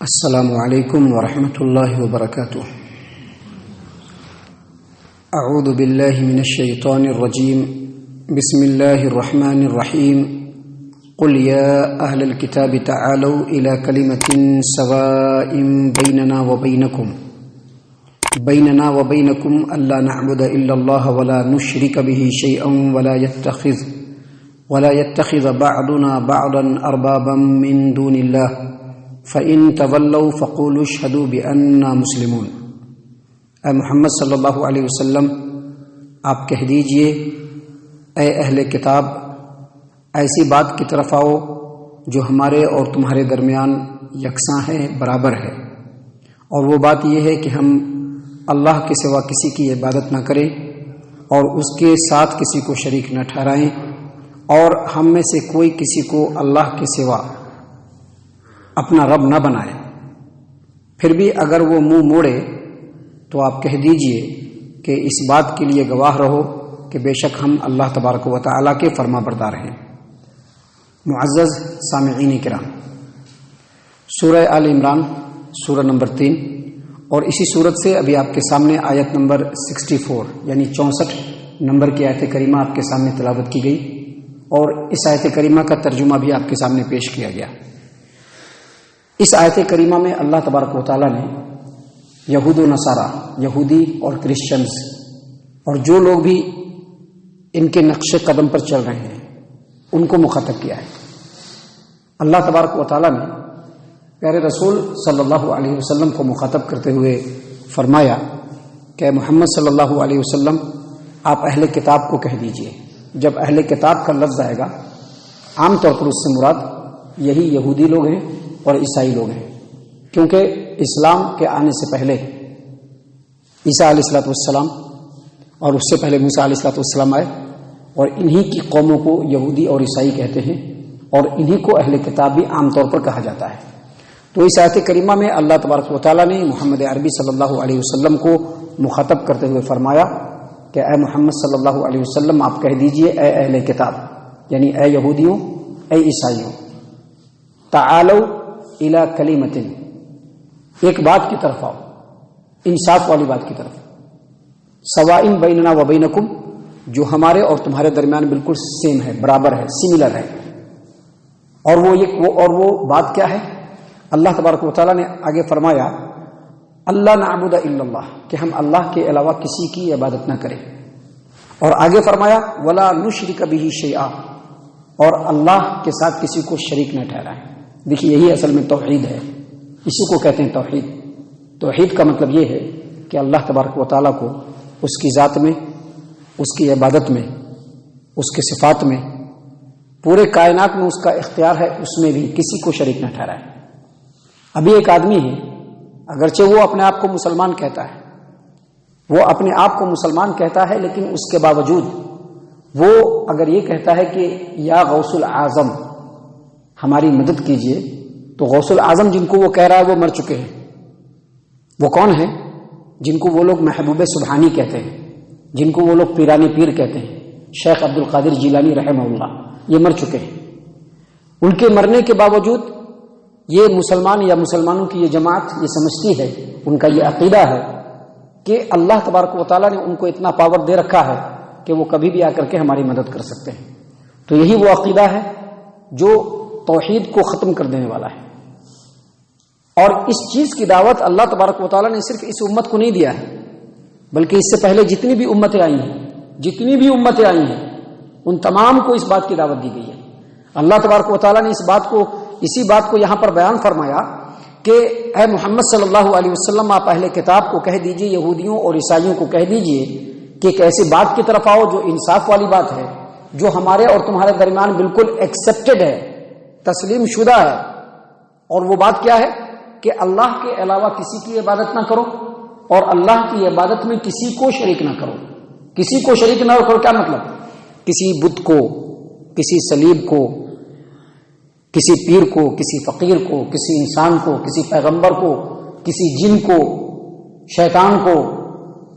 السلام علیکم ورحمۃ اللہ وبرکاتہ۔ اعوذ باللہ من الشیطان الرجیم، بسم اللہ الرحمن الرحیم۔ قل یا اہل الکتاب تعالوا الی کلمۃ سواء بیننا وبینکم الا نعبد الا اللہ ولا نشرک به شیئا ولا يتخذ بعضنا بعضا اربابا من دون اللہ فَإِن تَوَلَّوْا فَقُولُوا اشْهَدُوا بِأَنَّا مُسْلِمُونَ۔ اے محمد صلی اللہ علیہ وسلم، آپ کہہ دیجئے اے اہل کتاب، ایسی بات کی طرف آؤ جو ہمارے اور تمہارے درمیان یکساں ہے، برابر ہے، اور وہ بات یہ ہے کہ ہم اللہ کے سوا کسی کی عبادت نہ کریں اور اس کے ساتھ کسی کو شریک نہ ٹھہرائیں، اور ہم میں سے کوئی کسی کو اللہ کے سوا اپنا رب نہ بنائے۔ پھر بھی اگر وہ منہ موڑے تو آپ کہہ دیجئے کہ اس بات کے لیے گواہ رہو کہ بے شک ہم اللہ تبارک و تعالیٰ کے فرما بردار ہیں۔ معزز سامعین کرام، سورہ آل عمران سورہ نمبر 3 اور اسی صورت سے ابھی آپ کے سامنے آیت نمبر 64 یعنی 64 نمبر کی آیت کریمہ آپ کے سامنے تلاوت کی گئی، اور اس آیت کریمہ کا ترجمہ بھی آپ کے سامنے پیش کیا گیا۔ اس آیت کریمہ میں اللہ تبارک و تعالیٰ نے یہود و نصارہ، یہودی اور کرسچنز، اور جو لوگ بھی ان کے نقش قدم پر چل رہے ہیں ان کو مخاطب کیا ہے۔ اللہ تبارک و تعالیٰ نے پیارے رسول صلی اللہ علیہ وسلم کو مخاطب کرتے ہوئے فرمایا کہ محمد صلی اللہ علیہ وسلم، آپ اہل کتاب کو کہہ دیجئے۔ جب اہل کتاب کا لفظ آئے گا عام طور پر اس سے مراد یہی یہودی لوگ ہیں اور عیسائی لوگ ہیں، کیونکہ اسلام کے آنے سے پہلے عیسیٰ علیہ الصلوۃ والسلام اور اس سے پہلے موسیٰ علیہ الصلوۃ والسلام آئے، اور انہی کی قوموں کو یہودی اور عیسائی کہتے ہیں، اور انہی کو اہل کتاب بھی عام طور پر کہا جاتا ہے۔ تو اس آیت کریمہ میں اللہ تبارک و تعالیٰ نے محمد عربی صلی اللہ علیہ وسلم کو مخاطب کرتے ہوئے فرمایا کہ اے محمد صلی اللہ علیہ وسلم، آپ کہہ دیجئے اے اہل کتاب، یعنی اے یہودیوں، اے عیسائیوں، تعالوا الی کلمۃ، ایک بات کی طرف آؤ، انصاف والی بات کی طرف، سواء بیننا و بینکم، جو ہمارے اور تمہارے درمیان بالکل سیم ہے، برابر ہے، سملر ہے۔ اور وہ بات کیا ہے؟ اللہ تبارک و تعالیٰ نے آگے فرمایا اللہ نعبد الا اللہ، کہ ہم اللہ کے علاوہ کسی کی عبادت نہ کریں، اور آگے فرمایا ولا نشرک به شیئا، اور اللہ کے ساتھ کسی کو شریک نہ ٹھہرائیں۔ دیکھیے یہی اصل میں توحید ہے، اسی کو کہتے ہیں توحید۔ توحید کا مطلب یہ ہے کہ اللہ تبارک و تعالیٰ کو اس کی ذات میں، اس کی عبادت میں، اس کے صفات میں، پورے کائنات میں اس کا اختیار ہے، اس میں بھی کسی کو شریک نہ ٹھہرائے۔ ابھی ایک آدمی ہے، اگرچہ وہ اپنے آپ کو مسلمان کہتا ہے، وہ اپنے آپ کو مسلمان کہتا ہے، لیکن اس کے باوجود وہ اگر یہ کہتا ہے کہ یا غوث العظم ہماری مدد کیجئے، تو غوث العظم جن کو وہ کہہ رہا ہے وہ مر چکے ہیں۔ وہ کون ہیں؟ جن کو وہ لوگ محبوب سبحانی کہتے ہیں، جن کو وہ لوگ پیرانی پیر کہتے ہیں، شیخ عبد القادر جیلانی رحمہ اللہ، یہ مر چکے ہیں۔ ان کے مرنے کے باوجود یہ مسلمان یا مسلمانوں کی یہ جماعت یہ سمجھتی ہے، ان کا یہ عقیدہ ہے کہ اللہ تبارک و تعالیٰ نے ان کو اتنا پاور دے رکھا ہے کہ وہ کبھی بھی آ کر کے ہماری مدد کر سکتے ہیں۔ تو یہی وہ عقیدہ ہے جو توحید کو ختم کر دینے والا ہے، اور اس چیز کی دعوت اللہ تبارک و تعالیٰ نے صرف اس امت کو نہیں دیا ہے، بلکہ اس سے پہلے جتنی بھی امتیں آئی ہیں ان تمام کو اس بات کی دعوت دی گئی ہے۔ اللہ تبارک و تعالیٰ نے اسی بات کو یہاں پر بیان فرمایا کہ اے محمد صلی اللہ علیہ وسلم، آپ اہل کتاب کو کہہ دیجئے، یہودیوں اور عیسائیوں کو کہہ دیجئے کہ ایک ایسی بات کی طرف آؤ جو انصاف والی بات ہے، جو ہمارے اور تمہارے درمیان بالکل ایکسیپٹڈ ہے، تسلیم شدہ ہے۔ اور وہ بات کیا ہے کہ اللہ کے علاوہ کسی کی عبادت نہ کرو، اور اللہ کی عبادت میں کسی کو شریک نہ کرو۔ کسی کو شریک نہ کرو کیا مطلب؟ کسی بت کو، کسی صلیب کو، کسی پیر کو، کسی فقیر کو، کسی انسان کو، کسی پیغمبر کو، کسی جن کو، شیطان کو،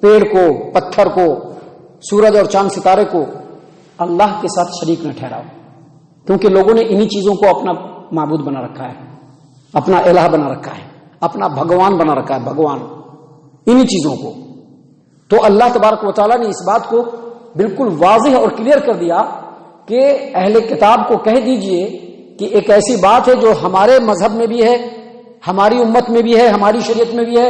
پیڑ کو، پتھر کو، سورج اور چاند ستارے کو اللہ کے ساتھ شریک نہ ٹھہراؤ، کیونکہ لوگوں نے انہی چیزوں کو اپنا معبود بنا رکھا ہے، اپنا الہ بنا رکھا ہے۔ اپنا بھگوان بنا رکھا ہے، بھگوان انہی چیزوں کو. تو اللہ تبارک و تعالیٰ نے اس بات کو بالکل واضح اور کلیئر کر دیا کہ اہل کتاب کو کہہ دیجئے کہ ایک ایسی بات ہے جو ہمارے مذہب میں بھی ہے، ہماری امت میں بھی ہے، ہماری شریعت میں بھی ہے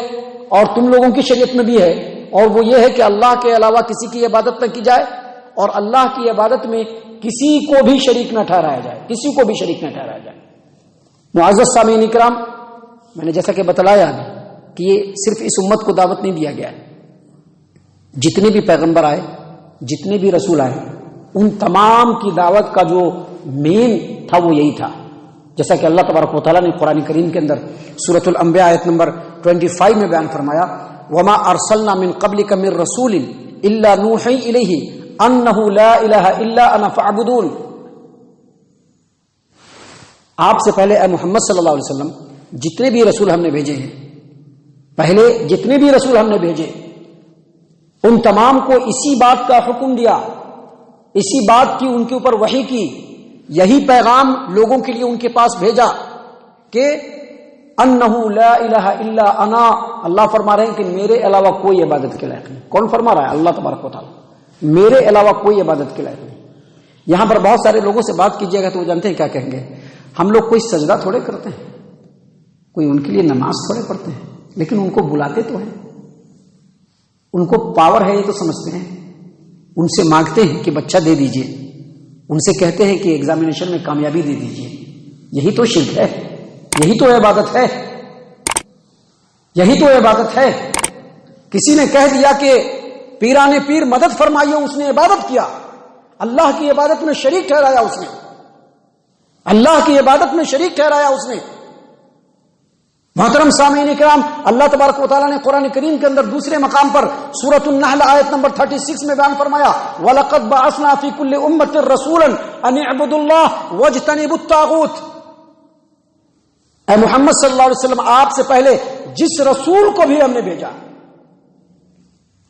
اور تم لوگوں کی شریعت میں بھی ہے، اور وہ یہ ہے کہ اللہ کے علاوہ کسی کی عبادت نہ کی جائے اور اللہ کی عبادت میں کسی کو بھی شریک نہ ٹھہرایا جائے، کسی کو بھی شریک نہ ٹھہرایا جائے. معزز سامعین اکرام، میں نے جیسا کہ بتلایا ابھی کہ یہ صرف اس امت کو دعوت نہیں دیا گیا ہے، جتنے بھی پیغمبر آئے، جتنے بھی رسول آئے، ان تمام کی دعوت کا جو مین تھا وہ یہی تھا. جیسا کہ اللہ تبارک و تعالیٰ نے قرآن کریم کے اندر سورۃ الانبیاء آیت نمبر 25 میں بیان فرمایا، وما ارسلنا من قبلک من رسول الا نوحی الیہ انہ لا الہ الا انا فاعبدون. آپ سے پہلے اے محمد صلی اللہ علیہ وسلم جتنے بھی رسول ہم نے بھیجے ہیں، پہلے جتنے بھی رسول ہم نے بھیجے ان تمام کو اسی بات کا حکم دیا، اسی بات کی ان کے اوپر وحی کی، یہی پیغام لوگوں کے لیے ان کے پاس بھیجا کہ انہ لا الہ الا انا. اللہ فرما رہے ہیں کہ میرے علاوہ کوئی عبادت کے لائق نہیں. کون فرما رہا ہے؟ اللہ تبارک و تعالیٰ. میرے علاوہ کوئی عبادت کے لائق نہیں. یہاں پر بہت سارے لوگوں سے بات کیجیے گا تو وہ جانتے ہیں کیا کہیں گے، ہم لوگ کوئی سجدہ تھوڑے کرتے ہیں، کوئی ان کے لیے نماز تھوڑے پڑھتے ہیں، لیکن ان کو بلاتے تو ہیں، ان کو پاور ہے یہ تو سمجھتے ہیں، ان سے مانگتے ہیں کہ بچہ دے دیجئے، ان سے کہتے ہیں کہ ایگزامینیشن میں کامیابی دے دیجئے. یہی تو شرک ہے، یہی تو عبادت ہے، یہی تو عبادت ہے. کسی نے کہہ دیا کہ پیران پیر مدد فرمائیے، اس نے عبادت کیا، اللہ کی عبادت میں شریک ٹھہرایا اس نے، اللہ کی عبادت میں شریک ٹھہرایا اس نے. محترم سامعین کرام، اللہ تبارک و تعالیٰ نے قرآن کریم کے اندر دوسرے مقام پر سورۃ النحل آیت نمبر 36 میں بیان فرمایا، وَلَقَدْ بَعَثْنَا فِي كُلِّ أُمَّةٍ رَسُولًا أَنِ اعْبُدُوا اللَّهَ وَاجْتَنِبُوا الطَّاغُوتَ. اے محمد صلی اللہ علیہ وسلم، آپ سے پہلے جس رسول کو بھی ہم نے بھیجا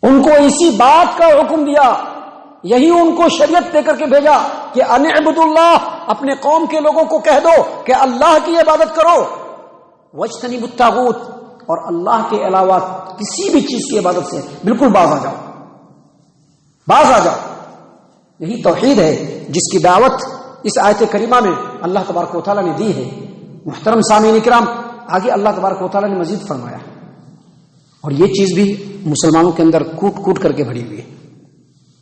ان کو اسی بات کا حکم دیا، یہی ان کو شریعت دے کر کے بھیجا کہ ان اعبدوا اللہ، اپنے قوم کے لوگوں کو کہہ دو کہ اللہ کی عبادت کرو، واجتنبوا الطاغوت، اور اللہ کے علاوہ کسی بھی چیز کی عبادت سے بالکل باز آ جاؤ، باز آ جاؤ. یہی توحید ہے جس کی دعوت اس آیت کریمہ میں اللہ تبارک و تعالیٰ نے دی ہے. محترم سامعین کرام، آگے اللہ تبارک و تعالیٰ نے مزید فرمایا، اور یہ چیز بھی مسلمانوں کے اندر کوٹ کوٹ کر کے بھری ہوئی ہے،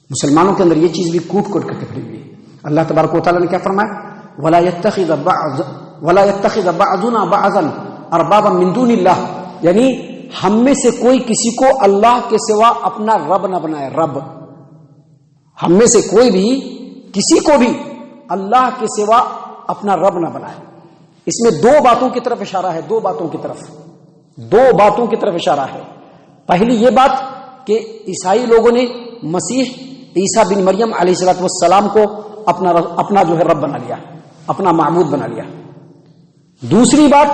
مسلمانوں کے اندر یہ چیز بھی کوٹ کوٹ کر کے بھری ہوئی ہے. اللہ تبارک و تعالیٰ نے کیا فرمایا، وَلَا يَتَّخِذَ بَعْضُنَا بَعْضًا أَرْبَابًا مِّن دُونِ اللَّهِ، یعنی ہم میں سے کوئی کسی کو اللہ کے سوا اپنا رب نہ بنائے. رب، ہم میں سے کوئی بھی کسی کو بھی اللہ کے سوا اپنا رب نہ بنائے. اس میں دو باتوں کی طرف اشارہ ہے، دو باتوں کی طرف اشارہ ہے. پہلی یہ بات کہ عیسائی لوگوں نے مسیح عیسیٰ بن مریم علیہ الصلوۃ والسلام کو اپنا جو ہے رب بنا لیا، اپنا معبود بنا لیا. دوسری بات،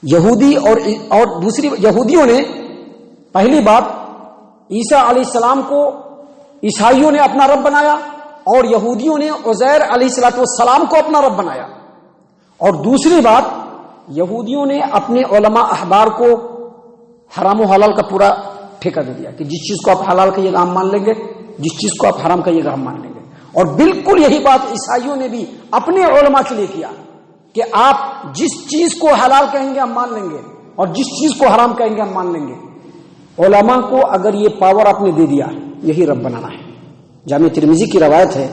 یہودیوں نے پہلی بات عیسیٰ علیہ السلام کو عیسائیوں نے اپنا رب بنایا، اور یہودیوں نے عزیر علیہ الصلوۃ والسلام کو اپنا رب بنایا. اور دوسری بات، یہودیوں نے اپنے علماء احبار کو حرام و حلال کا پورا ٹھیکہ دے دیا کہ جس چیز کو آپ حلال کہیے گا ہم مان لیں گے، جس چیز کو آپ حرام کہیے گا ہم مان لیں گے. اور بالکل یہی بات عیسائیوں نے بھی اپنے علماء کے لیے کیا کہ آپ جس چیز کو حلال کہیں گے ہم مان لیں گے، اور جس چیز کو حرام کہیں گے ہم مان لیں گے. علماء کو اگر یہ پاور آپ نے دے دیا، یہی رب بنانا ہے. جامع ترمذی کی روایت ہے،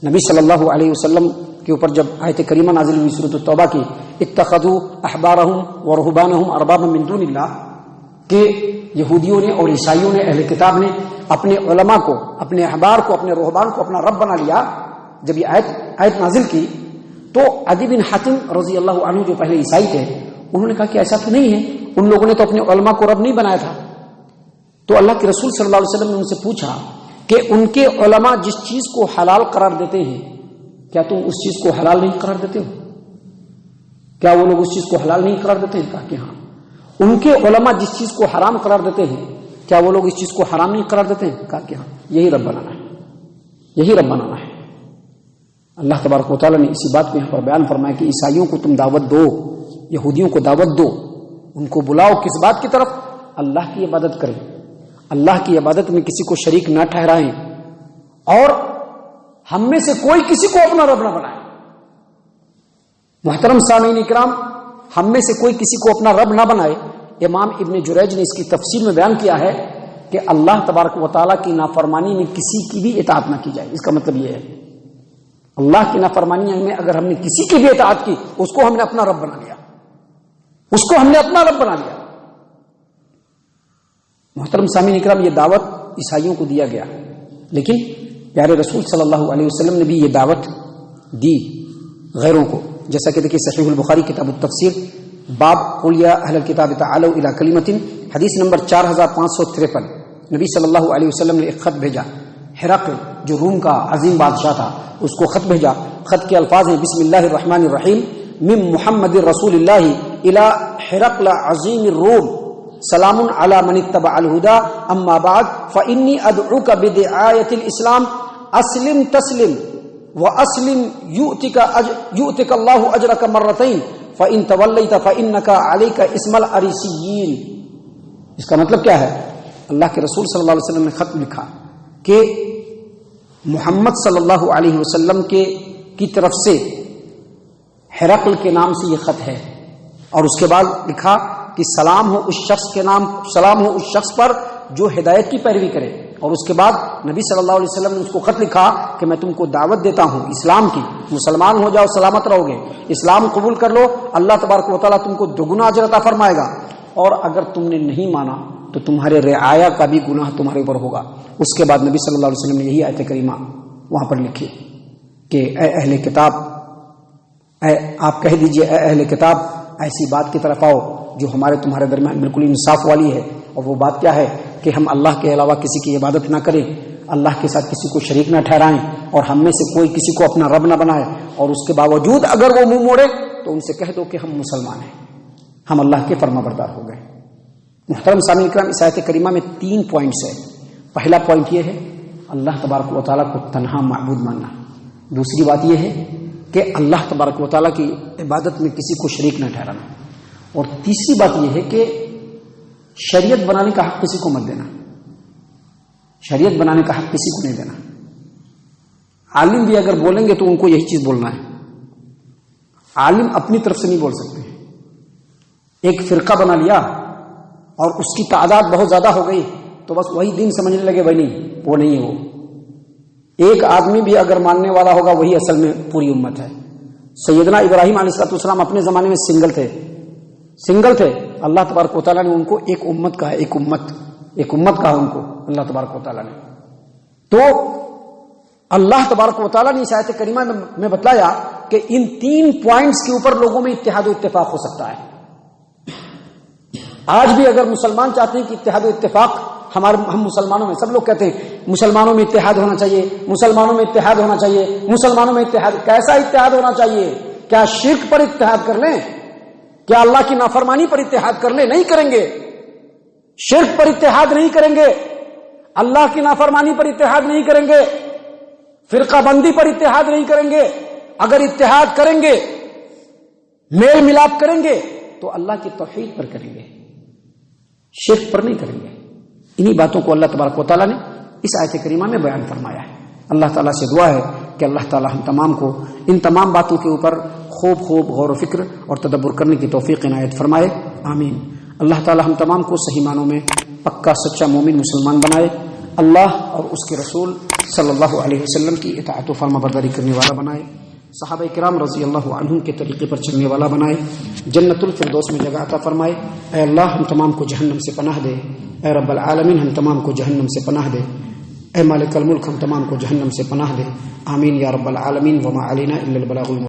نبی صلی اللہ علیہ وسلم کے اوپر جب آیت کریمہ نازل ہوئی سورۃ التوبہ کی، اتخذوا احبارہم ورہبانہم اربابا من دون اللہ، کہ یہودیوں نے اور عیسائیوں نے، اہل کتاب نے اپنے علماء کو، اپنے احبار کو، اپنے رہبان کو اپنا رب بنا لیا. جب یہ آیت نازل کی تو عدی بن حاتم رضی اللہ عنہ جو پہلے عیسائی تھے، انہوں نے کہا کہ ایسا تو نہیں ہے، ان لوگوں نے تو اپنے علماء کو رب نہیں بنایا تھا. تو اللہ کے رسول صلی اللہ علیہ وسلم نے ان سے پوچھا کہ ان کے علماء جس چیز کو حلال قرار دیتے ہیں، کیا تم اس چیز کو حلال نہیں قرار دیتے ہو؟ کیا وہ لوگ اس چیز کو حلال نہیں قرار دیتے ہیں؟ کہا کہ ہاں. ان کے علماء جس چیز کو حرام قرار دیتے ہیں، کیا وہ لوگ اس چیز کو حرام نہیں قرار دیتے ہیں؟ کہا کہ ہاں. یہی رب بنانا ہے، یہی رب بنانا ہے. اللہ تبارک و تعالیٰ نے اسی بات کو یہاں پر بیان فرمایا کہ عیسائیوں کو تم دعوت دو یہودیوں کو دعوت دو، ان کو بلاؤ کس بات کی طرف؟ اللہ کی عبادت کریں، اللہ کی عبادت میں کسی کو شریک نہ ٹھہرائیں، اور ہم میں سے کوئی کسی کو اپنا رب نہ بنائے۔ محترم سامعین اکرام، ہم میں سے کوئی کسی کو اپنا رب نہ بنائے۔ امام ابن جریج نے اس کی تفسیر میں بیان کیا ہے کہ اللہ تبارک و تعالیٰ کی نافرمانی میں کسی کی بھی اطاعت نہ کی جائے۔ اس کا مطلب یہ ہے اللہ کی نافرمانی میں اگر ہم نے کسی کی بھی اطاعت کی، اس کو ہم نے اپنا رب بنا لیا، اس کو ہم نے اپنا رب بنا لیا۔ محترم سامعین اکرام، یہ دعوت عیسائیوں کو دیا گیا، لیکن پیارے رسول صلی اللہ علیہ وسلم نے بھی یہ دعوت دی غیروں کو، جیسا کہ دیکھیے صحیح البخاری کتاب التفسیر باب قل یا اہل الکتاب تعالوا الی کلمۃ، حدیث نمبر 4553، نبی صلی اللہ علیہ وسلم نے ایک خط بھیجا، ہرقل جو روم کا عظیم بادشاہ تھا اس کو خط بھیجا۔ خط کے الفاظ ہیں بسم اللہ الرحمن الرحیم من محمد رسول اللہ الی ہرقل عظیم الروم سلام علی من اتبع الہدی اما بعد فانی ادعوک بدعایۃ الاسلام اسلم تسلم واسلم یؤتک اللہ اجرک مرتین فان تولیت فانک علیک اسم العریسیین۔ اس کا مطلب کیا ہے؟ اللہ کے رسول صلی اللہ علیہ وسلم نے خط لکھا کہ محمد صلی اللہ علیہ وسلم کی طرف سے ہرقل کے نام سے یہ خط ہے، اور اس کے بعد لکھا کہ سلام ہو اس شخص پر جو ہدایت کی پیروی کرے، اور اس کے بعد نبی صلی اللہ علیہ وسلم نے اس کو خط لکھا کہ میں تم کو دعوت دیتا ہوں اسلام کی، مسلمان ہو جاؤ سلامت رہو گے، اسلام قبول کر لو، اللہ تبارک و تعالیٰ تم کو دگنا اجر عطا فرمائے گا، اور اگر تم نے نہیں مانا تو تمہارے رعایا کا بھی گناہ تمہارے اوپر ہوگا۔ اس کے بعد نبی صلی اللہ علیہ وسلم نے یہی آیت کریمہ وہاں پر لکھی کہ اے اہل کتاب، آپ کہہ دیجئے اے اہل کتاب ایسی بات کی طرف آؤ جو ہمارے تمہارے درمیان بالکل انصاف والی ہے، اور وہ بات کیا ہے کہ ہم اللہ کے علاوہ کسی کی عبادت نہ کریں، اللہ کے ساتھ کسی کو شریک نہ ٹھہرائیں، اور ہم میں سے کوئی کسی کو اپنا رب نہ بنائے، اور اس کے باوجود اگر وہ منہ موڑے تو ان سے کہہ دو کہ ہم مسلمان ہیں، ہم اللہ کے فرما بردار ہو گئے۔ محترم سامعین اکرام، اس آیت کریمہ میں 3 پوائنٹس ہیں۔ پہلا پوائنٹ یہ ہے اللہ تبارک و تعالیٰ کو تنہا معبود ماننا، دوسری بات یہ ہے کہ اللہ تبارک و تعالیٰ کی عبادت میں کسی کو شریک نہ ٹھہرانا، اور تیسری بات یہ ہے کہ شریعت بنانے کا حق کسی کو مت دینا، شریعت بنانے کا حق کسی کو نہیں دینا۔ عالم بھی اگر بولیں گے تو ان کو یہی چیز بولنا ہے، عالم اپنی طرف سے نہیں بول سکتے۔ ایک فرقہ بنا لیا اور اس کی تعداد بہت زیادہ ہو گئی تو بس وہی دین سمجھنے لگے، بھائی نہیں وہ نہیں ہے، وہ ایک آدمی بھی اگر ماننے والا ہوگا وہی اصل میں پوری امت ہے۔ سیدنا ابراہیم علیہ السلام اپنے زمانے میں سنگل تھے، اللہ تبارک و تعالیٰ نے ان کو ایک امت کہا، ایک امت کہا ان کو اللہ تبارک و تعالیٰ نے۔ تو اللہ تبارک و تعالیٰ نے اس آیت کریمہ میں بتلایا کہ ان 3 پوائنٹس کے اوپر لوگوں میں اتحاد و اتفاق ہو سکتا ہے۔ آج بھی اگر مسلمان چاہتے ہیں کہ اتحاد و اتفاق ہم مسلمانوں میں، سب لوگ کہتے ہیں مسلمانوں میں اتحاد ہونا چاہیے، مسلمانوں میں اتحاد ہونا چاہیے، مسلمانوں میں اتحاد، کیسا اتحاد ہونا چاہیے؟ کیا شرک پر اتحاد کر لیں؟ کیا اللہ کی نافرمانی پر اتحاد کر لیں؟ نہیں کریں گے، شرک پر اتحاد نہیں کریں گے، اللہ کی نافرمانی پر اتحاد نہیں کریں گے، فرقہ بندی پر اتحاد نہیں کریں گے۔ اگر اتحاد کریں گے، میل ملاپ کریں گے تو اللہ کی توحید پر کریں گے، شرک پر نہیں کریں گے۔ انہی باتوں کو اللہ تبارک و تعالیٰ نے اس آیت کریمہ میں بیان فرمایا ہے۔ اللہ تعالیٰ سے دعا ہے کہ اللہ تعالیٰ ہم تمام کو ان تمام باتوں کے اوپر خوب غور و فکر اور تدبر کرنے کی توفیق عنایت فرمائے، آمین۔ اللہ تعالیٰ ہم تمام کو صحیح معنوں میں پکا سچا مومن مسلمان بنائے، اللہ اور اس کے رسول صلی اللہ علیہ وسلم کی اطاعت و فرما برداری کرنے والا بنائے، صحابہ کرام رضی اللہ عنہم کے طریقے پر چلنے والا بنائے، جنت الفردوس میں جگہ عطا فرمائے۔ اے اللہ ہم تمام کو جہنم سے پناہ دے، اے رب العالمین ہم تمام کو جہنم سے پناہ دے، اے مالک الملک ہم تمام کو جہنم سے پناہ دے، آمین یا رب العالمین۔ وما علینا الا البلاغ